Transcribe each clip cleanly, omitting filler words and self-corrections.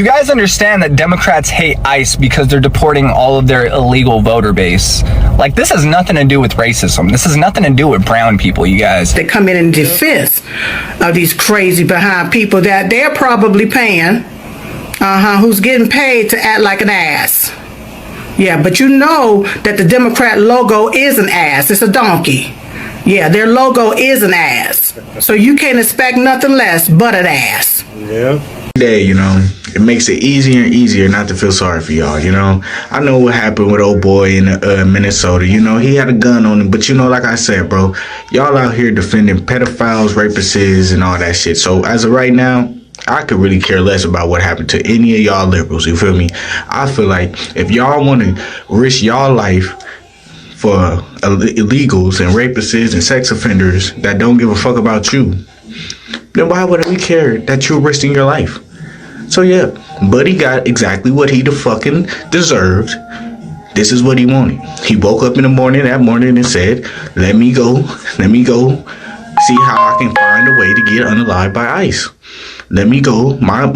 You guys understand that Democrats hate ICE because they're deporting all of their illegal voter base. Like, this has nothing to do with racism. This has nothing to do with brown people, you guys. They come in defense of these crazy behind people that they're probably paying, who's getting paid to act like an ass. Yeah, but you know that the Democrat logo is an ass. It's a donkey. Yeah, their logo is an ass. So you can't expect nothing less but an ass. Yeah. Day, it makes it easier and easier not to feel sorry for y'all. I know what happened with old boy in Minnesota. He had a gun on him, but like I said, bro, y'all out here defending pedophiles, rapists, and all that shit. So as of right now, I could really care less about what happened to any of y'all liberals. You feel me? I feel like if y'all want to risk y'all life for illegals and rapists and sex offenders that don't give a fuck about you, then why would we care that you're risking your life? So yeah, Buddy got exactly what he fucking deserved. This is what he wanted. He woke up in the morning that morning and said, let me go see how I can find a way to get unalived by ICE. Let me go. My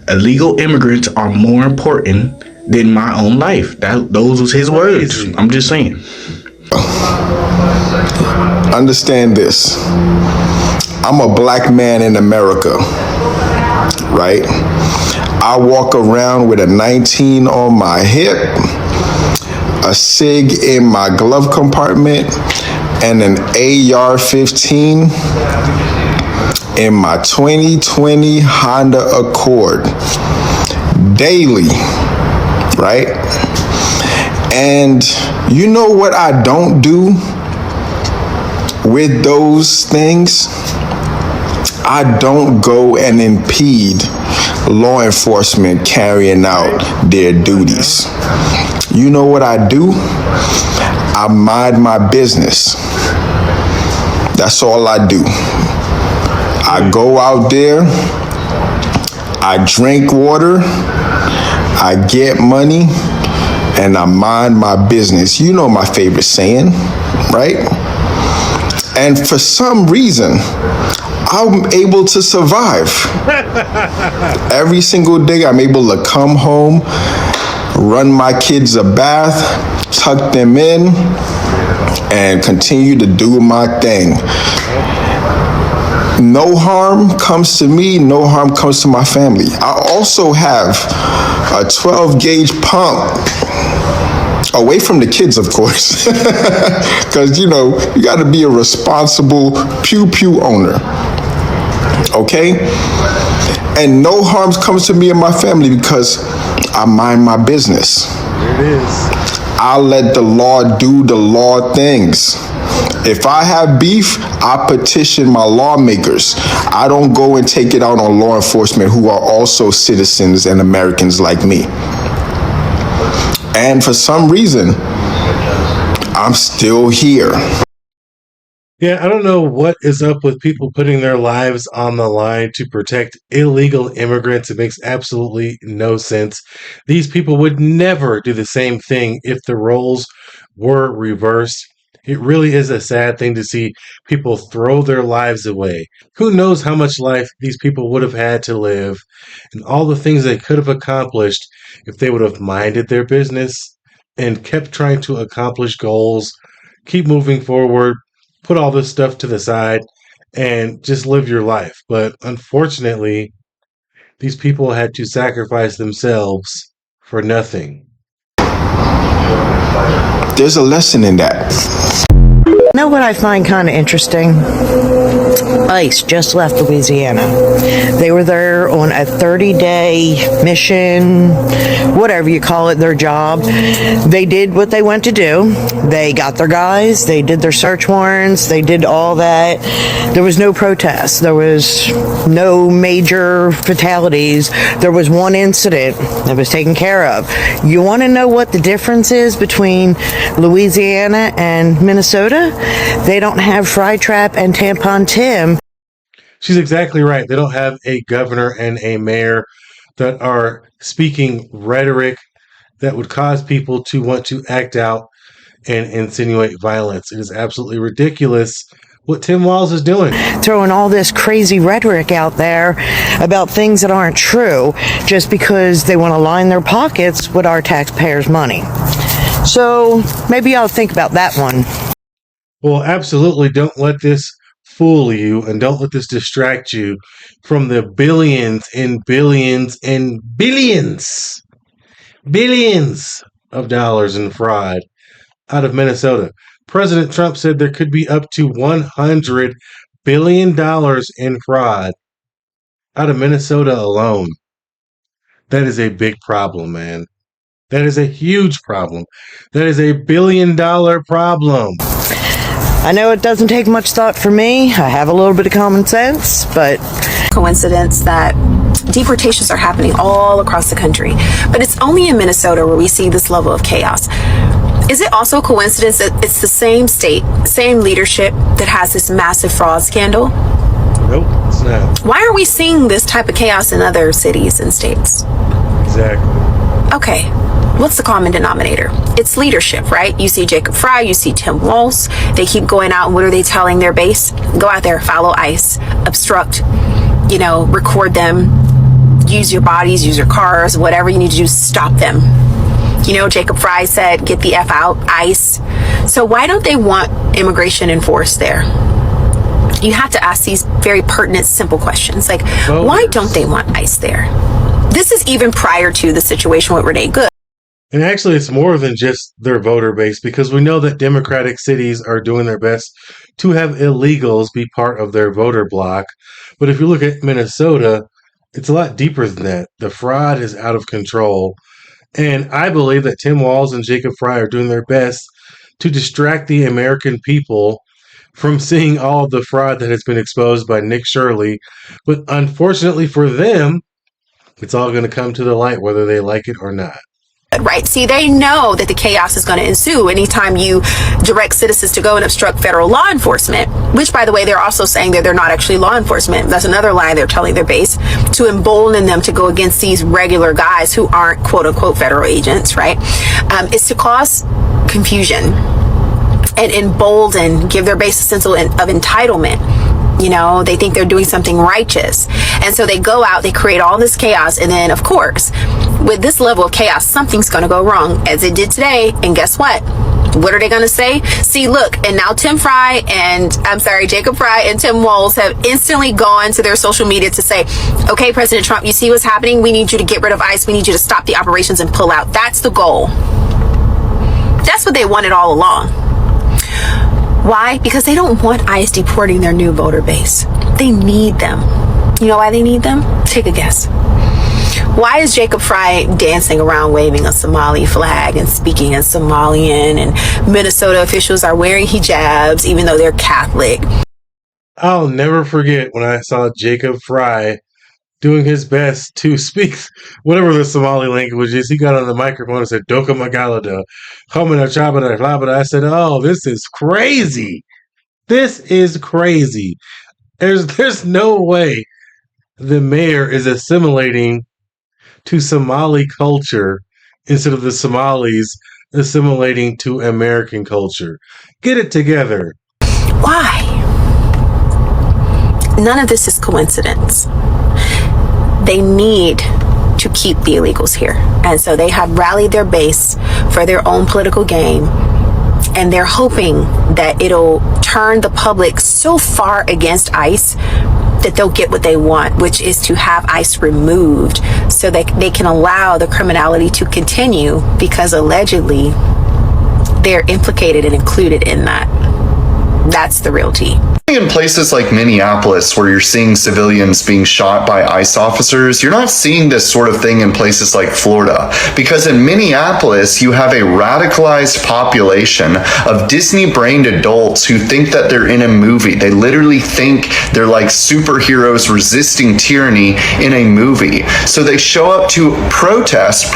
illegal immigrants are more important than my own life. Those was his words. I'm just saying. Understand this. I'm a black man in America, right? I walk around with a 19 on my hip, a cig in my glove compartment, and an AR-15 in my 2020 Honda Accord daily, right? And you know what I don't do with those things? I don't go and impede law enforcement carrying out their duties. You know what I do? I mind my business. That's all I do. I go out there, I drink water, I get money, and I mind my business. You know my favorite saying, right? And for some reason, I'm able to survive. Every single day, I'm able to come home, run my kids a bath, tuck them in, and continue to do my thing. No harm comes to me, no harm comes to my family. I also have a 12 gauge pump, away from the kids, of course, because you got to be a responsible pew owner, okay? And no harm comes to me and my family because I mind my business. There it is. I let the law do the law things. If I have beef, I petition my lawmakers. I don't go and take it out on law enforcement who are also citizens and Americans like me. And for some reason, I'm still here. Yeah, I don't know what is up with people putting their lives on the line to protect illegal immigrants. It makes absolutely no sense. These people would never do the same thing if the roles were reversed. It really is a sad thing to see people throw their lives away. Who knows how much life these people would have had to live and all the things they could have accomplished if they would have minded their business and kept trying to accomplish goals, keep moving forward, put all this stuff to the side, and just live your life. But unfortunately, these people had to sacrifice themselves for nothing. There's a lesson in that. You know what I find kind of interesting? ICE just left Louisiana. They were there on a 30-day mission, whatever you call it, their job. They did what they went to do. They got their guys, they did their search warrants, they did all that. There was no protest. There was no major fatalities. There was one incident that was taken care of. You want to know what the difference is between Louisiana and Minnesota? They don't have Fry Trap and Tampon Tim. She's exactly right. They don't have a governor and a mayor that are speaking rhetoric that would cause people to want to act out and insinuate violence. It is absolutely ridiculous what Tim Walz is doing. Throwing all this crazy rhetoric out there about things that aren't true just because they want to line their pockets with our taxpayers' money. So maybe I'll think about that one. Well, absolutely don't let this fool you, and don't let this distract you from the billions and billions and billions of dollars in fraud out of Minnesota. President Trump said there could be up to $100 billion in fraud out of Minnesota alone. That is a big problem, man. That is a huge problem. That is $1 billion problem. I know it doesn't take much thought for me. I have a little bit of common sense, but coincidence that deportations are happening all across the country, but it's only in Minnesota where we see this level of chaos. Is it also a coincidence that it's the same state, same leadership that has this massive fraud scandal? Nope, it's not. Why are we seeing this type of chaos in other cities and states? Exactly. Okay, what's the common denominator? It's leadership, right? You see Jacob Fry, you see Tim Walz. They keep going out, and what are they telling their base? Go out there, follow ICE, obstruct, record them, use your bodies, use your cars, whatever you need to do, stop them. Jacob Fry said, get the F out, ICE. So why don't they want immigration enforced there? You have to ask these very pertinent, simple questions. Like, why don't they want ICE there? This is even prior to the situation with Renee Good. And actually, it's more than just their voter base, because we know that Democratic cities are doing their best to have illegals be part of their voter bloc. But if you look at Minnesota, it's a lot deeper than that. The fraud is out of control. And I believe that Tim Walz and Jacob Fry are doing their best to distract the American people from seeing all of the fraud that has been exposed by Nick Shirley. But unfortunately for them, it's all going to come to the light whether they like it or not. Right. See, they know that the chaos is going to ensue anytime you direct citizens to go and obstruct federal law enforcement, which, by the way, they're also saying that they're not actually law enforcement. That's another lie they're telling their base, to embolden them to go against these regular guys who aren't quote unquote federal agents, right? Is to cause confusion and embolden, give their base a sense of entitlement. They think they're doing something righteous. And so they go out, they create all this chaos. And then, of course, with this level of chaos, something's going to go wrong, as it did today. And guess what? What are they going to say? See, look, and now Jacob Fry and Tim Walz have instantly gone to their social media to say, okay, President Trump, you see what's happening? We need you to get rid of ICE. We need you to stop the operations and pull out. That's the goal. That's what they wanted all along. Why? Because they don't want ICE deporting their new voter base. They need them. You know why they need them? Take a guess. Why is Jacob Fry dancing around waving a Somali flag and speaking in Somalian, and Minnesota officials are wearing hijabs even though they're Catholic? I'll never forget when I saw Jacob Fry doing his best to speak whatever the Somali language is. He got on the microphone and said, Doka Magalada, Homina Chabada, Labada. I said, oh, this is crazy. This is crazy. There's no way the mayor is assimilating to Somali culture instead of the Somalis assimilating to American culture. Get it together. Why? None of this is coincidence. They need to keep the illegals here. And so they have rallied their base for their own political game. And they're hoping that it'll turn the public so far against ICE that they'll get what they want, which is to have ICE removed so that they can allow the criminality to continue, because allegedly they're implicated and included in that. That's the real tea. In places like Minneapolis, where you're seeing civilians being shot by ICE officers, you're not seeing this sort of thing in places like Florida. Because in Minneapolis, you have a radicalized population of Disney-brained adults who think that they're in a movie. They literally think they're like superheroes resisting tyranny in a movie. So they show up to protest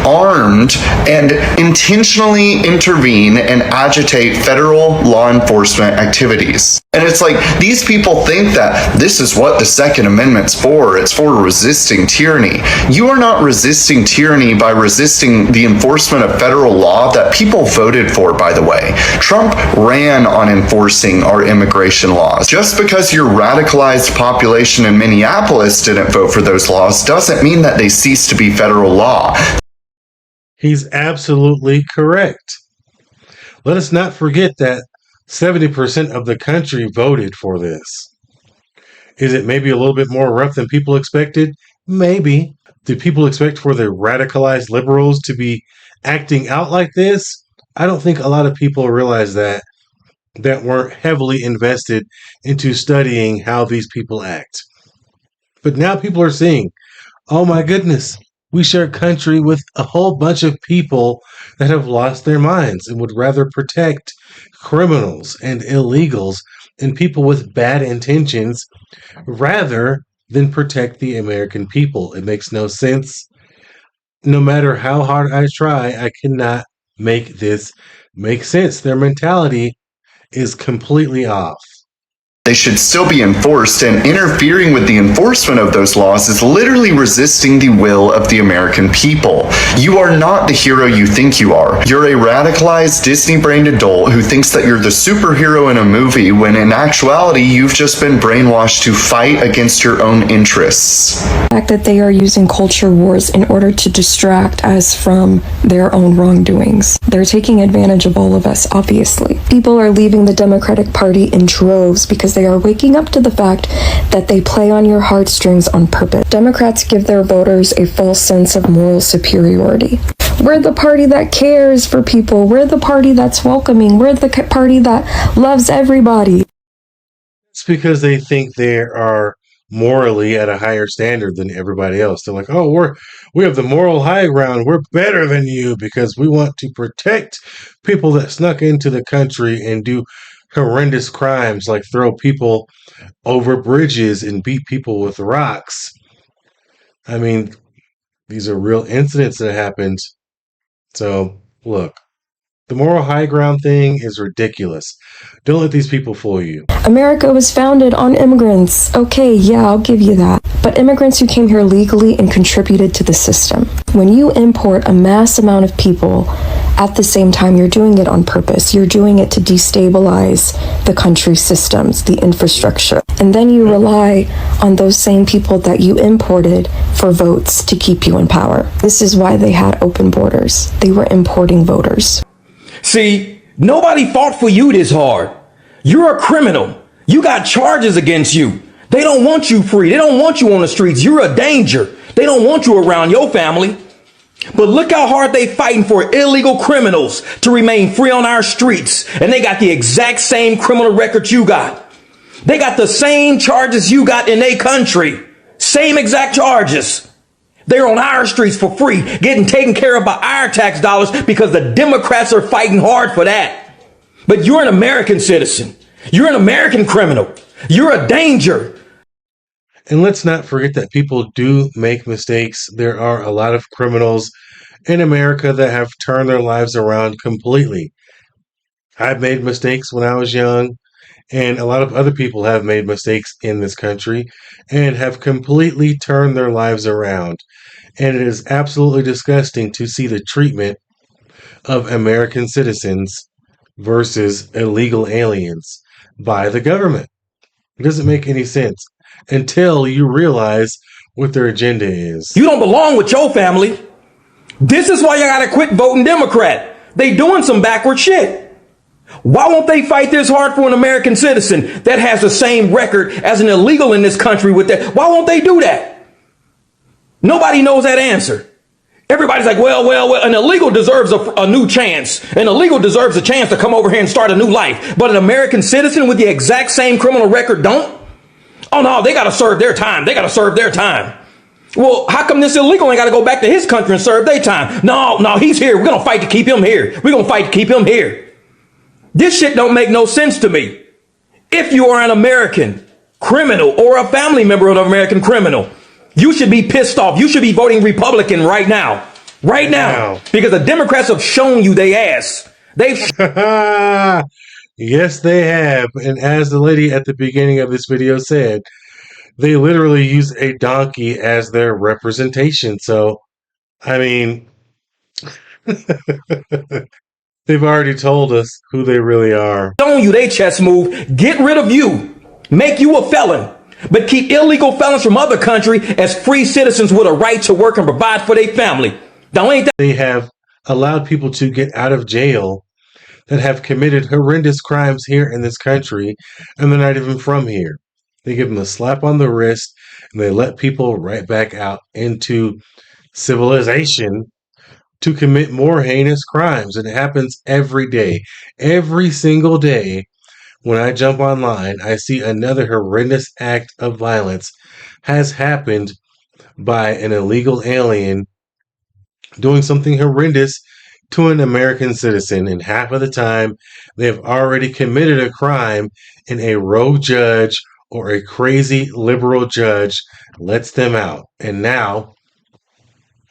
armed, and intentionally intervene and agitate federal law enforcement activities. And it's like, these people think that this is what the Second Amendment's for. It's for resisting tyranny. You are not resisting tyranny by resisting the enforcement of federal law that people voted for, by the way. Trump ran on enforcing our immigration laws. Just because your radicalized population in Minneapolis didn't vote for those laws doesn't mean that they cease to be federal law. He's absolutely correct. Let us not forget that 70% of the country voted for this. Is it maybe a little bit more rough than people expected? Maybe. Do people expect for the radicalized liberals to be acting out like this? I don't think a lot of people realize that weren't heavily invested into studying how these people act. But now people are seeing, oh my goodness, we share a country with a whole bunch of people that have lost their minds and would rather protect criminals and illegals and people with bad intentions rather than protect the American people. It makes no sense. No matter how hard I try, I cannot make this make sense. Their mentality is completely off. They should still be enforced, and interfering with the enforcement of those laws is literally resisting the will of the American people. You are not the hero you think you are. You're a radicalized, Disney-brained adult who thinks that you're the superhero in a movie when in actuality you've just been brainwashed to fight against your own interests. The fact that they are using culture wars in order to distract us from their own wrongdoings. They're taking advantage of all of us, obviously. People are leaving the Democratic Party in droves because they are waking up to the fact that they play on your heartstrings on purpose. Democrats give their voters a false sense of moral superiority. We're the party that cares for people. We're the party that's welcoming. We're the party that loves everybody. It's because they think they are morally at a higher standard than everybody else. They're like, oh, we have the moral high ground. We're better than you because we want to protect people that snuck into the country and do horrendous crimes like throw people over bridges and beat people with rocks. I mean, these are real incidents that happened. So, look, the moral high ground thing is ridiculous. Don't let these people fool you. America was founded on immigrants. Okay, yeah, I'll give you that. But immigrants who came here legally and contributed to the system. When you import a mass amount of people at the same time, you're doing it on purpose. You're doing it to destabilize the country's systems, the infrastructure. And then you rely on those same people that you imported for votes to keep you in power. This is why they had open borders. They were importing voters. See, nobody fought for you this hard. You're a criminal. You got charges against you. They don't want you free. They don't want you on the streets. You're a danger. They don't want you around your family. But look how hard they fighting for illegal criminals to remain free on our streets. And they got the exact same criminal record you got. They got the same charges you got in their country. Same exact charges. They're on our streets for free, getting taken care of by our tax dollars because the Democrats are fighting hard for that. But you're an American citizen. You're an American criminal. You're a danger. And let's not forget that people do make mistakes. There are a lot of criminals in America that have turned their lives around completely. I've made mistakes when I was young, and a lot of other people have made mistakes in this country and have completely turned their lives around. And it is absolutely disgusting to see the treatment of American citizens versus illegal aliens by the government. It doesn't make any sense until you realize what their agenda is. You don't belong with your family. This is why you gotta quit voting Democrat. They doing some backward shit. Why won't they fight this hard for an American citizen that has the same record as an illegal in this country with that? Why won't they do that? Nobody knows that answer. Everybody's like, well, an illegal deserves a new chance. An illegal deserves a chance to come over here and start a new life. But an American citizen with the exact same criminal record don't? Oh, no, they got to serve their time. They got to serve their time. Well, how come this illegal ain't got to go back to his country and serve their time? No, he's here. We're going to fight to keep him here. We're going to fight to keep him here. This shit don't make no sense to me. If you are an American criminal or a family member of an American criminal, you should be pissed off. You should be voting Republican right now. Right now. Because the Democrats have shown you they ass. They've Yes, they have. And as the lady at the beginning of this video said, they literally use a donkey as their representation. So, I mean, they've already told us who they really are. On you, they chess move, get rid of you, make you a felon, but keep illegal felons from other country as free citizens with a right to work and provide for their family. Now ain't that They have allowed people to get out of jail that have committed horrendous crimes here in this country, and they're not even from here. They give them a slap on the wrist, and they let people right back out into civilization to commit more heinous crimes. And it happens every day. Every single day, when I jump online, I see another horrendous act of violence has happened by an illegal alien doing something horrendous to an American citizen, and half of the time they have already committed a crime, and a rogue judge or a crazy liberal judge lets them out. And now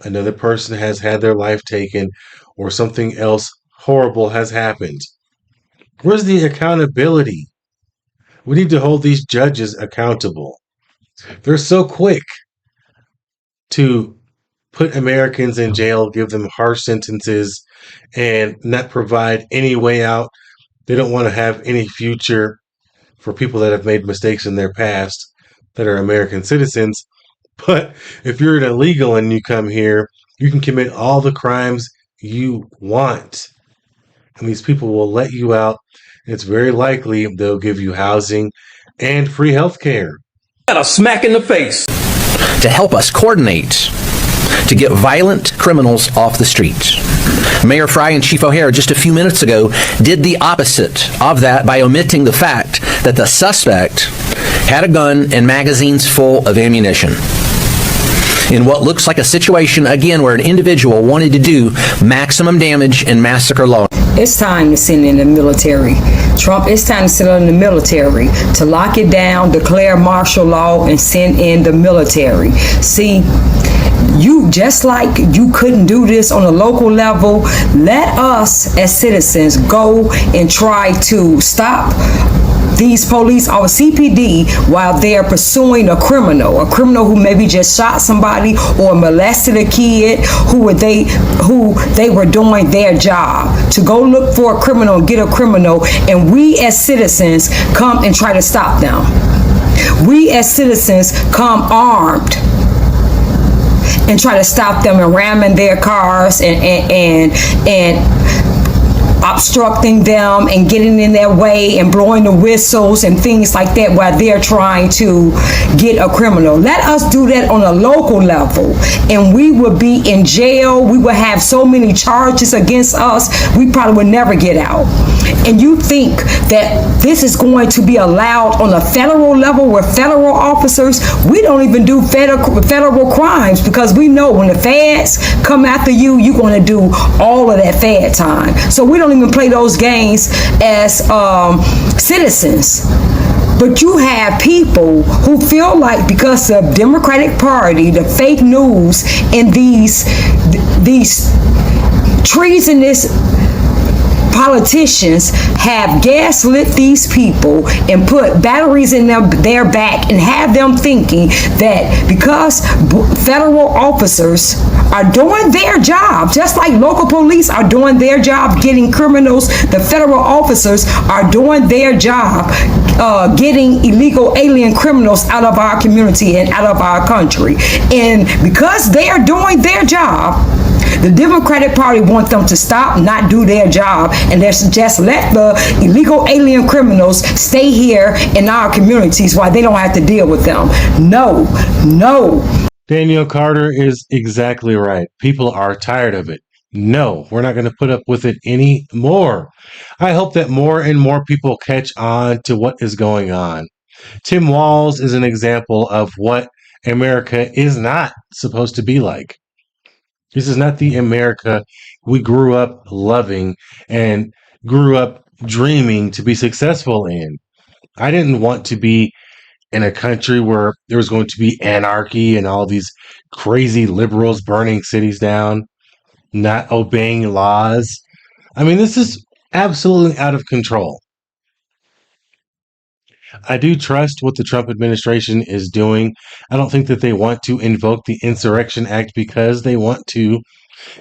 another person has had their life taken, or something else horrible has happened. Where's the accountability? We need to hold these judges accountable. They're so quick to put Americans in jail, give them harsh sentences, and not provide any way out. They don't want to have any future for people that have made mistakes in their past that are American citizens. But if you're an illegal and you come here, you can commit all the crimes you want. And these people will let you out. It's very likely they'll give you housing and free health care. got a smack in the face? To help us coordinate to get violent criminals off the streets. Mayor Fry and Chief O'Hare just a few minutes ago did the opposite of that by omitting the fact that the suspect had a gun and magazines full of ammunition. In what looks like a situation, again, where an individual wanted to do maximum damage and massacre law. It's time to send in the military. Trump, it's time to send in the military to lock it down, declare martial law, and send in the military. See, you, just like you couldn't do this on a local level, let us as citizens go and try to stop these police or CPD while they're pursuing a criminal who maybe just shot somebody or molested a kid who they were doing their job. To go look for a criminal and get a criminal, and we as citizens come and try to stop them. We as citizens come armed and try to stop them and ramming their cars and obstructing them and getting in their way and blowing the whistles and things like that while they're trying to get a criminal. Let us do that on a local level, and we would be in jail. We would have so many charges against us, we probably would never get out. And you think that this is going to be allowed on a federal level where federal officers, we don't even do federal crimes, because we know when the feds come after you, you're going to do all of that fed time. So we don't even play those games as citizens. But you have people who feel like because the Democratic Party, the fake news, and these treasonous politicians have gaslit these people and put batteries in their back and have them thinking that because federal officers are doing their job, just like local police are doing their job getting criminals, the federal officers are doing their job getting illegal alien criminals out of our community and out of our country. And because they are doing their job, the Democratic Party wants them to stop, not do their job, and just let the illegal alien criminals stay here in our communities while they don't have to deal with them. No. Daniel Carter is exactly right. People are tired of it. No, we're not going to put up with it anymore. I hope that more and more people catch on to what is going on. Tim Walz is an example of what America is not supposed to be like. This is not the America we grew up loving and grew up dreaming to be successful in. I didn't want to be in a country where there was going to be anarchy and all these crazy liberals burning cities down, not obeying laws. I mean, this is absolutely out of control. I do trust what the Trump administration is doing. I don't think that they want to invoke the Insurrection Act because they want to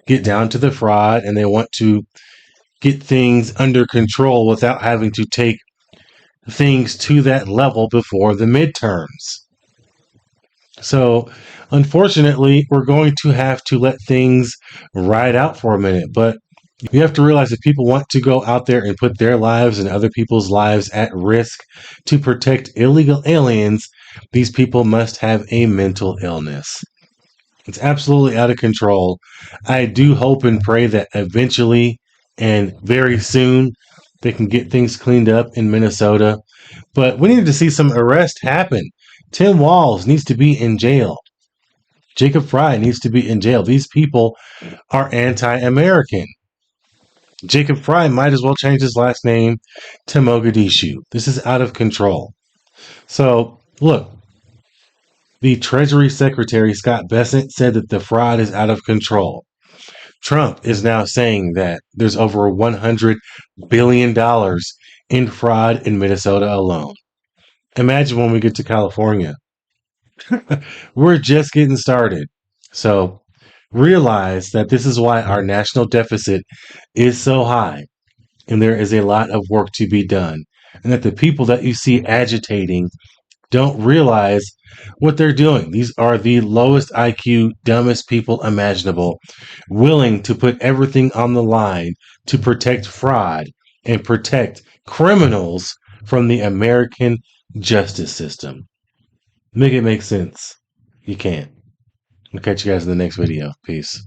get down to the fraud and they want to get things under control without having to take things to that level before the midterms. So, unfortunately, we're going to have to let things ride out for a minute. But you have to realize if people want to go out there and put their lives and other people's lives at risk to protect illegal aliens, these people must have a mental illness. It's absolutely out of control. I do hope and pray that eventually and very soon they can get things cleaned up in Minnesota. But we need to see some arrest happen. Tim Walz needs to be in jail. Jacob Fry needs to be in jail. These people are anti-American. Jacob Fry might as well change his last name to Mogadishu. This is out of control. So, look, the Treasury Secretary, Scott Bessent, said that the fraud is out of control. Trump is now saying that there's over $100 billion in fraud in Minnesota alone. Imagine when we get to California. We're just getting started. So realize that this is why our national deficit is so high and there is a lot of work to be done. And that the people that you see agitating don't realize what they're doing. These are the lowest IQ, dumbest people imaginable, willing to put everything on the line to protect fraud and protect criminals from the American justice system. Make it make sense. You can't. I'll catch you guys in the next video. Peace.